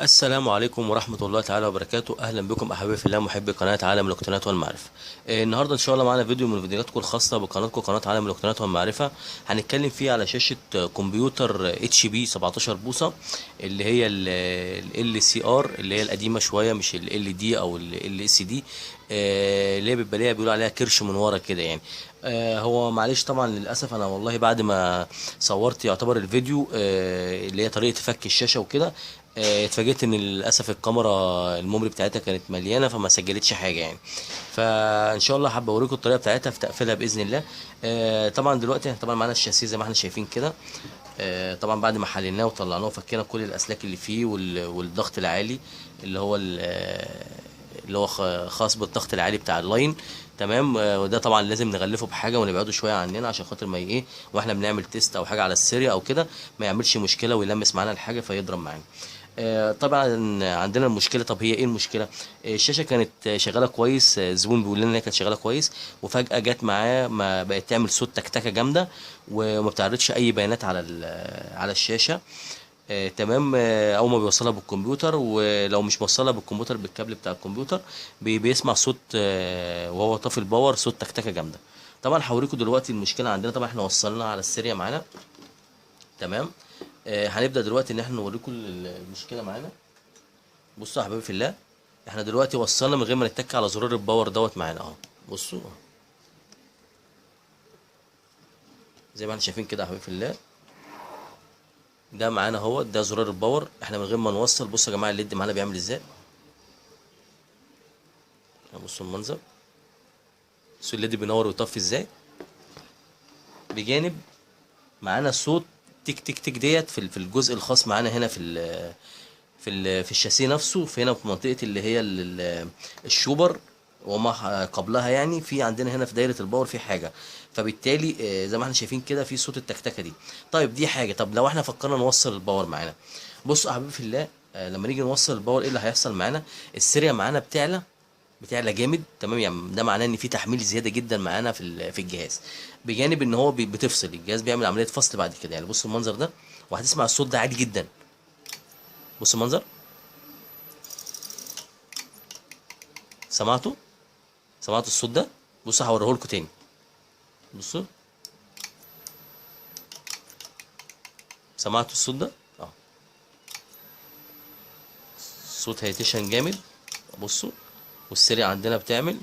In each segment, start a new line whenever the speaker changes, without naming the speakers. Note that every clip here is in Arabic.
السلام عليكم ورحمة الله تعالى وبركاته. أهلا بكم أحبابي في الله محبي قناة عالم الإلكترونيات والمعرفة. النهاردة إن شاء الله معانا فيديو من فيديوهاتكم الخاصة بقناتكم قناة عالم الإلكترونيات والمعرفة. هنتكلم فيه على شاشة كمبيوتر اتش بي 17 بوصة، اللي هي ال سي ار، اللي هي القديمة شوية، مش ال دي أو ال اس دي، اللي هي بيبقى ليها بيقولوا عليها كرش من ورا كده يعني. هو معلش طبعا للاسف انا والله بعد ما صورت يعتبر الفيديو اللي هي طريقه فك الشاشه وكده، اتفاجئت ان للاسف الكاميرا الميموري بتاعتها كانت مليانه فما سجلتش حاجه يعني. فان شاء الله حابب اوريكم الطريقه بتاعتها في تقفيلها باذن الله. طبعا دلوقتي طبعا معانا الشاسيه زي ما احنا شايفين كده. طبعا بعد ما حللناه وطلعناه وفكينا كل الاسلاك اللي فيه والضغط العالي اللي هو خاص بالضغط العالي بتاع اللاين. تمام. وده طبعا لازم نغلفه بحاجه ونبعده شويه عننا عشان خاطر ما ايه، واحنا بنعمل تيست او حاجه على السيريا او كده ما يعملش مشكله ويلمس معانا الحاجه فيضرب معانا. طبعا عندنا المشكله. طب هي ايه المشكله؟ الشاشه كانت شغاله كويس، الزبون بيقول لنا ان هي كانت شغاله كويس، وفجاه جت معاه ما بقت تعمل صوت تكتكه جامده وما بتعرضش اي بيانات على الشاشه. تمام. اول ما بيوصلها بالكمبيوتر، ولو مش موصلها بالكمبيوتر بالكابل بتاع الكمبيوتر بيسمع صوت وهو طافي الباور، صوت تكتكه جامده. طبعا هوريكم دلوقتي المشكله عندنا. طبعا احنا وصلنا على السيريا معانا. تمام. هنبدا دلوقتي ان احنا نوريكم المشكله معانا. بصوا يا حبايبي في الله، احنا دلوقتي وصلنا من غير ما نتك على زرار الباور دوت معانا اهو. بصوا زي ما احنا شايفين كده يا حبايبي في الله، ده معانا اهو، ده زرار الباور. احنا من غير ما نوصل، بصوا يا جماعه الليد معانا بيعمل ازاي. بصوا المنظر، بصوا الليد بينور ويطفي ازاي. بجانب معانا صوت تك تك تك ديت في الجزء الخاص معانا هنا في الشاسيه نفسه، في هنا في منطقه اللي هي الشوبر وما قبلها يعني. في عندنا هنا في دايره الباور في حاجه، فبالتالي زي ما احنا شايفين كده في صوت التكتكه دي. طيب دي حاجه. طب لو احنا فكرنا نوصل الباور معانا، بصوا يا حبيبي في الله، لما نيجي نوصل الباور ايه اللي هيحصل معانا؟ السيريا معانا بتعلى جامد. تمام. يعني ده معناه ان في تحميل زياده جدا معانا في الجهاز، بجانب ان هو بتفصل الجهاز، بيعمل عمليه فصل بعد كده يعني. بص المنظر ده، وهتسمع الصوت ده عالي جدا. بص المنظر، سمعته؟ سمعتوا الصوت ده؟ بصوا هوريه لكم تاني. بصوا، سمعتوا الصوت ده؟ اه، صوت هيتشن جامد. بصوا، والسيريا عندنا بتعمل،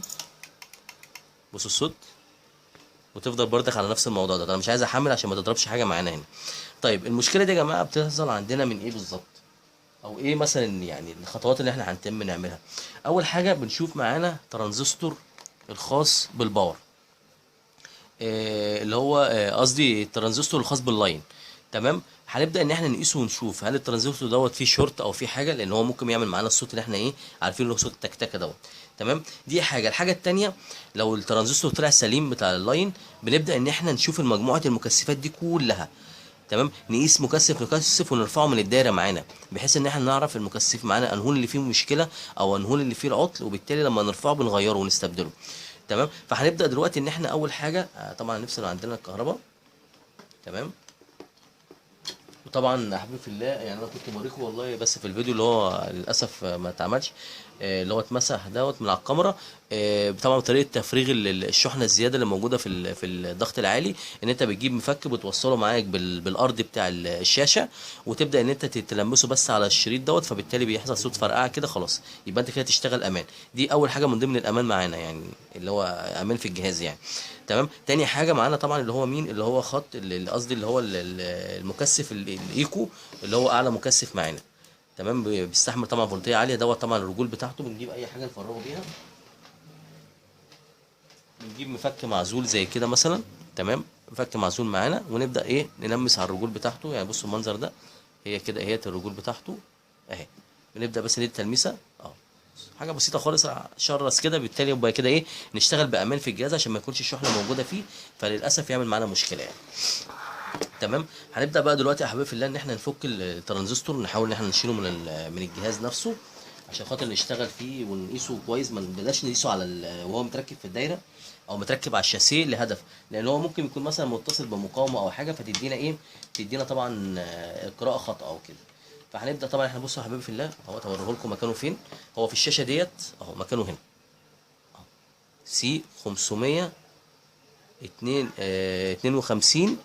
بصوا الصوت، وتفضل بردك على نفس الموضوع ده. انا مش عايز احمل عشان ما تضربش حاجه معانا هنا. طيب المشكله دي يا جماعه بتحصل عندنا من ايه بالظبط؟ او ايه مثلا يعني الخطوات اللي احنا هنتم نعملها؟ اول حاجه بنشوف معانا ترانزستور الخاص بالباور، اللي هو قصدي الترانزستور الخاص باللاين. تمام. هنبدا ان احنا نقيسه ونشوف هل الترانزستور دوت فيه شورت او فيه حاجه، لان هو ممكن يعمل معانا الصوت اللي احنا ايه عارفين اللي هو صوت التكتكه دوت. تمام. دي حاجه. الحاجه التانيه، لو الترانزستور طلع سليم بتاع اللاين، بنبدا ان احنا نشوف مجموعه المكثفات دي كلها. تمام. نقيس مكثف مكثف ونرفعه من الدايره معانا، بحيث ان احنا نعرف المكثف معانا انهون اللي فيه مشكله او انهون اللي فيه العطل، وبالتالي لما نرفعه بنغيره ونستبدله. تمام. فهنبدا دلوقتي ان احنا اول حاجه طبعا نفصل عندنا الكهرباء. تمام. وطبعا يا حبيبي في الله يعني انا كنت بوريكم والله، بس في الفيديو اللي هو للاسف ما اتعملش، اللي هو اتمسح دوت من على الكاميرا. طبعا بطريقه تفريغ الشحنه الزياده اللي موجوده في الضغط العالي، ان انت بتجيب مفك بتوصله معاك بالارض بتاع الشاشه، وتبدا ان انت تلمسه بس على الشريط دوت، فبالتالي بيحصل صوت فرقعه كده. خلاص يبقى انت كده تشتغل امان. دي اول حاجه من ضمن الامان معانا يعني، اللي هو امان في الجهاز يعني. تمام. تاني حاجه معانا طبعا اللي هو مين، اللي هو خط قصدي اللي هو المكثف الايكو، اللي هو اعلى مكثف معانا. تمام. بيستحمل طبعا فولتيه عاليه دوت. طبعا الرجول بتاعته بنجيب اي حاجه نفرغه بيها، بنجيب مفك معزول زي كده مثلا. تمام. مفك معزول معانا، ونبدا ايه نلمس على الرجول بتاعته. يعني بصوا المنظر ده، هي كده اهي الرجول بتاعته اهي. بنبدا بس ندي تلميسه حاجه بسيطه خالص، شرس كده، بالتالي يبقى كده ايه نشتغل بامان في الجهاز عشان ما يكونش الشحنه موجوده فيه، فللاسف يعمل معانا مشكله يعني. تمام. هنبدا بقى دلوقتي يا حبايبي في الله ان احنا نفك الترانزستور، نحاول ان احنا نشيله من الجهاز نفسه عشان خاطر نشتغل فيه ونقيسه كويس. ما نبداش نقيسه على وهو متركب في الدايره او متركب على الشاسيه لهدف، لان هو ممكن يكون مثلا متصل بمقاومه او حاجه فتدينا ايه، تدينا طبعا قراءه خطا او كده. فهنبدا طبعا احنا بصوا يا حبايبي في الله اهوت، هوريه لكم مكانه فين. هو في الشاشه ديت اهو، مكانه هنا سي 500 52.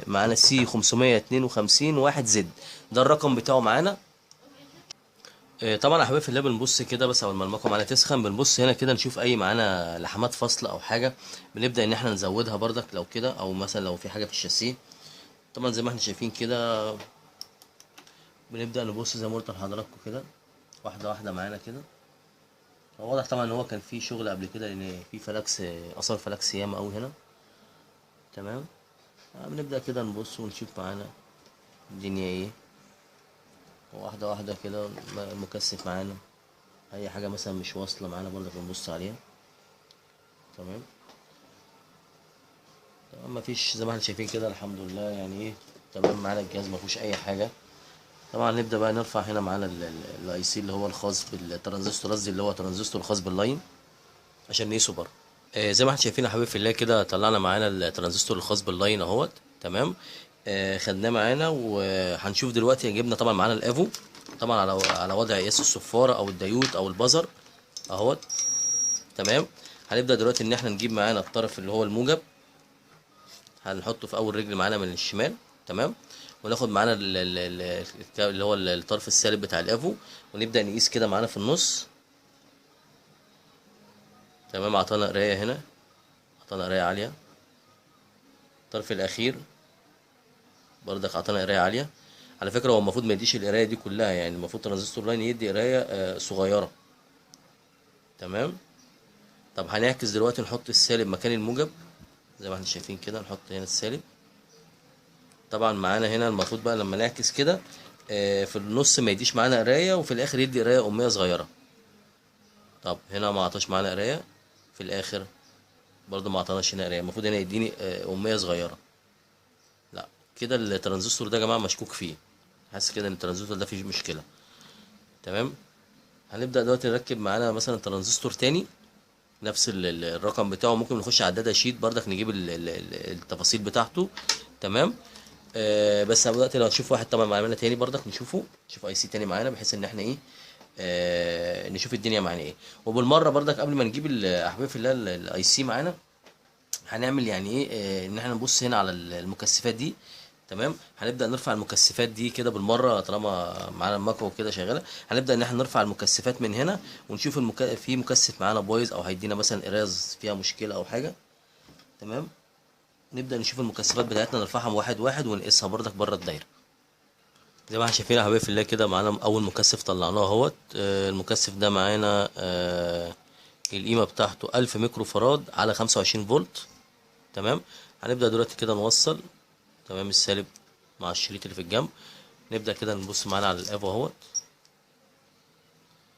معانا سي 552 1 زد، ده الرقم بتاعه معانا. طبعا يا حبايبي في الله بنبص كده بس اول ما المكوه معانا تسخن، بنبص هنا كده نشوف اي معانا لحمات فاصله او حاجه، بنبدا ان احنا نزودها بردك لو كده، او مثلا لو في حاجه في الشاسيه. طبعا زي ما احنا شايفين كده بنبدا نبص زي ما قلت لحضراتكم كده واحده واحده معانا كده. هو واضح طبعا ان هو كان في شغل قبل كده، لان في فلاكس، اثار فلاكس ياما قوي هنا. تمام. بنبدا كده نبص ونشوف معانا الدنيا ايه، واحده واحده كده. المكثف معانا اي حاجه مثلا مش واصله معانا برضه بنبص عليها. تمام. تمام، مفيش زي ما احنا شايفين كده الحمد لله يعني ايه، تمام معانا الجهاز مفيهوش اي حاجه. طبعا نبدا بقى نرفع هنا معانا الاي سي اللي هو الخاص بالترانزستور، قصدي اللي هو ترانزستور الخاص باللاين عشان نقيسه بره. زي ما احنا شايفين يا حبيبي في الله كده، طلعنا معانا الترانزستور الخاص باللاين اهوت. تمام. خدناه معانا، وهنشوف دلوقتي جبنا طبعا معانا الافو، طبعا على وضع قياس الصفاره او الديود او البزر اهوت. تمام. هنبدا دلوقتي ان احنا نجيب معانا الطرف اللي هو الموجب، هنحطه في اول رجل معانا من الشمال. تمام. وناخد معانا اللي هو الطرف السالب بتاع الافو، ونبدا نقيس كده معانا في النص. تمام. عطانا قرايه هنا، عطانا قرايه عاليه. الطرف الاخير برضك عطانا قرايه عاليه. على فكره هو المفروض ما يديش القرايه دي كلها، يعني المفروض ترانزستور لاين يدي قرايه صغيره. تمام. طب هنعكس دلوقتي، نحط السالب مكان الموجب زي ما احنا شايفين كده، نحط هنا السالب. طبعا معانا هنا المفروض بقى لما نعكس كده في النص ما يديش معانا قرايه، وفي الاخر يدي قرايه اميه صغيره. طب هنا ما عطاش معانا قرايه، في الاخر برضو ما عطاناش هنا قرايه، المفروض هنا يديني اميه صغيره. لا، كده الترانزستور ده يا جماعه مشكوك فيه، حاسس كده ان الترانزستور ده فيه مشكله. تمام. هنبدا دلوقتي نركب معانا مثلا ترانزستور تاني نفس الرقم بتاعه، ممكن نخش على الداتا شيت بردك نجيب التفاصيل بتاعته. تمام. بس دلوقتي لو هتشوف واحد طبعا معانا تاني بردك نشوفه، نشوف اي سي تاني معانا بحيث ان احنا ايه نشوف الدنيا معانا ايه. وبالمره بردك قبل ما نجيب الاحباب في الله الاي سي معانا، هنعمل يعني ايه ان احنا نبص هنا على المكثفات دي. تمام. هنبدا نرفع المكثفات دي كده بالمره، طالما معانا المكوه كده شغاله، هنبدا ان احنا نرفع المكثفات من هنا ونشوف في مكثف معانا بايظ او هيدينا مثلا ايراز فيها مشكله او حاجه. تمام. نبدا نشوف المكثفات بتاعتنا نرفعها واحد واحد ونقيسها بردك بره الدايره. زي ما احنا شايفين يا حبايبي في الله كده، معانا اول مكثف طلعناه اهوت. المكثف ده معانا القيمه بتاعته 1000 ميكرو فراد على 25 فولت. تمام. هنبدا دلوقتي كده نوصل. تمام. السالب مع الشريط اللي في الجنب. نبدا كده نبص معانا على الافو اهوت،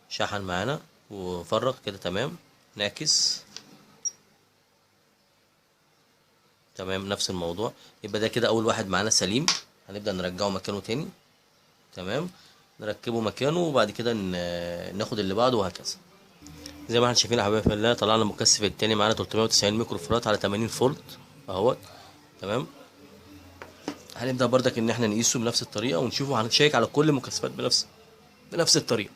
شحن معانا وفرغ كده. تمام. نعكس. تمام. نفس الموضوع، يبقى ده كده اول واحد معانا سليم. هنبدا نرجعه مكانه تاني. تمام. نركبه مكانه، وبعد كده ناخد اللي بعده وهكذا. زي ما احنا شايفين يا حبايبي في الله، طلعنا المكثف التاني معانا 390 ميكرو فراد على 80 فولت اهوت. تمام. هنبدا بردك ان احنا نقيسه بنفس الطريقه ونشوفه، هنشيك على كل المكثفات بنفس الطريقه.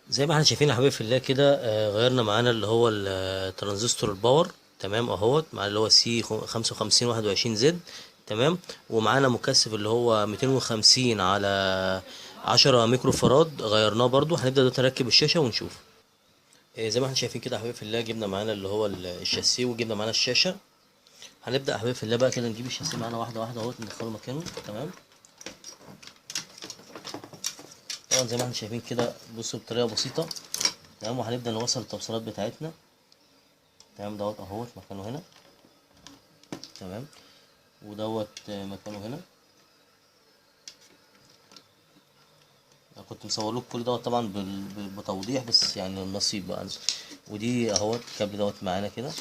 زي ما احنا شايفين يا حبايبي في الله كده، غيرنا معانا اللي هو الترانزستور الباور. تمام. اهوت معانا اللي هو سي 55 21 زد. تمام. ومعانا مكثف اللي هو 250 على 10 ميكرو فراد، غيرناه برضو. هنبدا دلوقتي نركب الشاشه ونشوف. زي ما احنا شايفين كده يا حبايبي في الله، جبنا معانا اللي هو الشاسيه وجبنا معانا الشاشه. هنبدا يا حبايبي في الله بقى كده نجيب الشاسيه معانا واحده واحده اهوت، ندخله مكانه. تمام. طبعا زي ما احنا شايفين كده، بصوا بطريقه بسيطه. تمام. وهنبدا نوصل التوصيلات بتاعتنا. تمام. دوت اهوت مكانه هنا. تمام. ودوت مكانه هنا. انا كنت مصور لكم كل دوت طبعا بتوضيح، بس يعني النصيب بقى. ودي اهوت الكابل دوت معانا كده،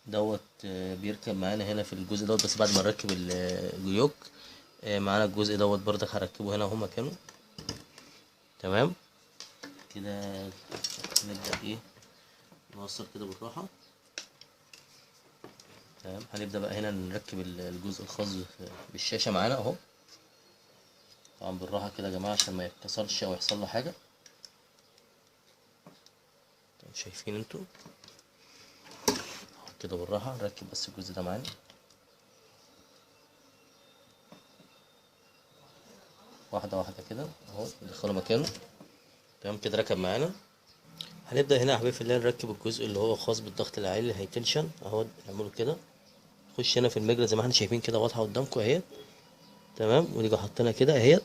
دوت بيركب معانا هنا في الجزء دوت، بس بعد ما نركب الجيوك. معانا الجزء دوت بردك هركبه هنا اهو مكانه. تمام. كده نبدأ ايه نوصل كده بالراحة. تمام. هنبدأ بقى هنا نركب الجزء الخاص بالشاشة معانا اهو. طبعا بالراحه كده يا جماعه عشان ما يتكسرش او يحصل له حاجه. طبعاً شايفين انتوا كده بالراحه، نركب بس الجزء ده معانا واحده واحده كده اهو، ندخله مكانه. تمام كده ركب معانا. هنبدا هنا يا حبايبي في الله نركب الجزء اللي هو خاص بالضغط العالي الهايتنشن اهو، نعمله كده. نخش هنا في المجرى زي ما احنا شايفين كده واضحه قدامكم اهي. تمام، ونيجي حاطينها كده اهي.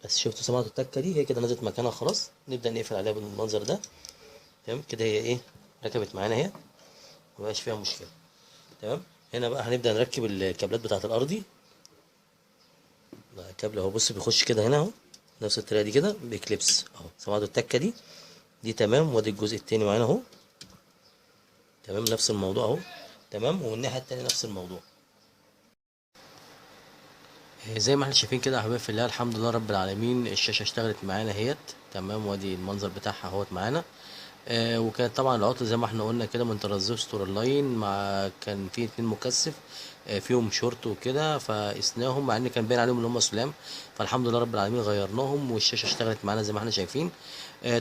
بس شفتوا سمعتوا التكه دي، هي كده نزلت مكانها خلاص. نبدا نقفل عليها بالمنظر ده. تمام كده هي ايه، ركبت معانا اهي، مبقاش فيها مشكله. تمام. هنا بقى هنبدا نركب الكابلات بتاعه الارضي. الكابل اهو بص بيخش كده هنا اهو، نفس الطريقه دي كده باكليبس اهو. سمعتوا التكه دي تمام. وادي الجزء التاني معانا اهو. تمام نفس الموضوع اهو. تمام، والناحيه التانيه نفس الموضوع. زي ما احنا شايفين كده يا حبايبي في الله، الحمد لله رب العالمين، الشاشه اشتغلت معانا اهيت. تمام، وادي المنظر بتاعها اهوت معانا. وكانت طبعا العطل زي ما احنا قلنا كده من ترانزستور اللاين، مع كان في اتنين مكثف فيهم شورت وكده، فقسناهم مع ان كان باين عليهم ان هم سلام. فالحمد لله رب العالمين غيرناهم والشاشه اشتغلت معانا زي ما احنا شايفين.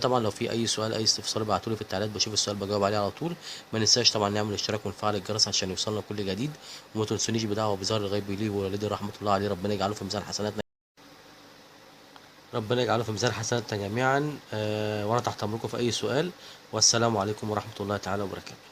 طبعا لو في اي سؤال اي استفسار ابعتولي في التعليقات، بشوف السؤال بجاوب عليه على طول. ما ننساش طبعا نعمل اشتراك ونفعل الجرس عشان يوصلنا كل جديد. وما تنسونيش بدعوه بظهر الغيب لي ووالدي رحمه الله عليه، ربنا يجعله في ميزان حسناتنا. ربنا يجعله في ميزان حسناتنا جميعا. وانا تحت امركم في اي سؤال. والسلام عليكم ورحمه الله تعالى وبركاته.